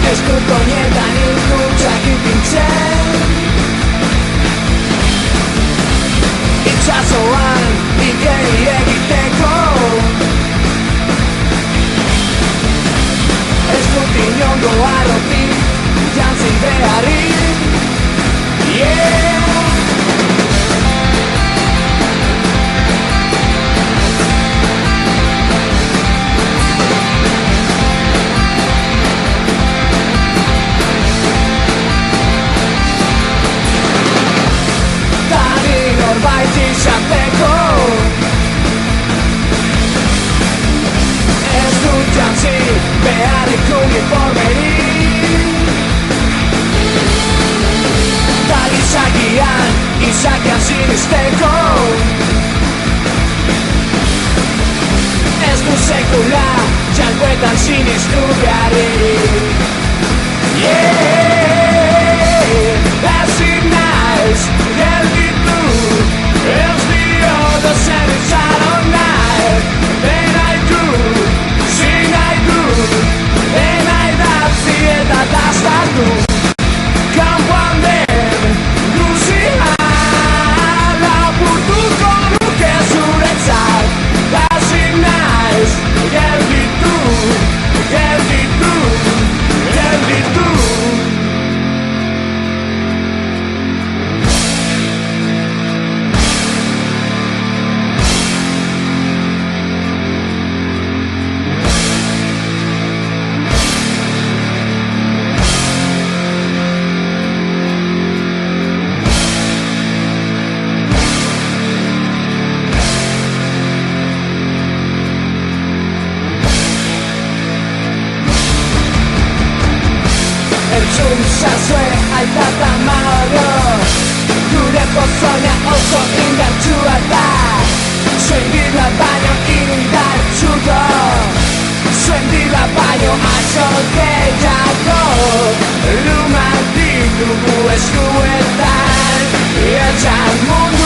Eskutonietan hilkutsak ipintzen itsasoan igeri egiteko ez dut inongo arrotik jantzi beharrik. Norbait izateko ez dut jantzi beharrik uniformerik ta gizakian sinisteko ez dut sekula txangoetan sinistu beharrik. Ezin naiz gelditu ez dio zen itxaron nahi denai du denai datzi eta dastatu kanpoan den guzia lapurtuko nuke zuretzat. Ezin naiz gelditu Zazue aitata mago gure pozoina oso indartsua da zuen dila baino indartsuko zuen dila baino asko gehiago lumak ditugu eskuetan etxan mundu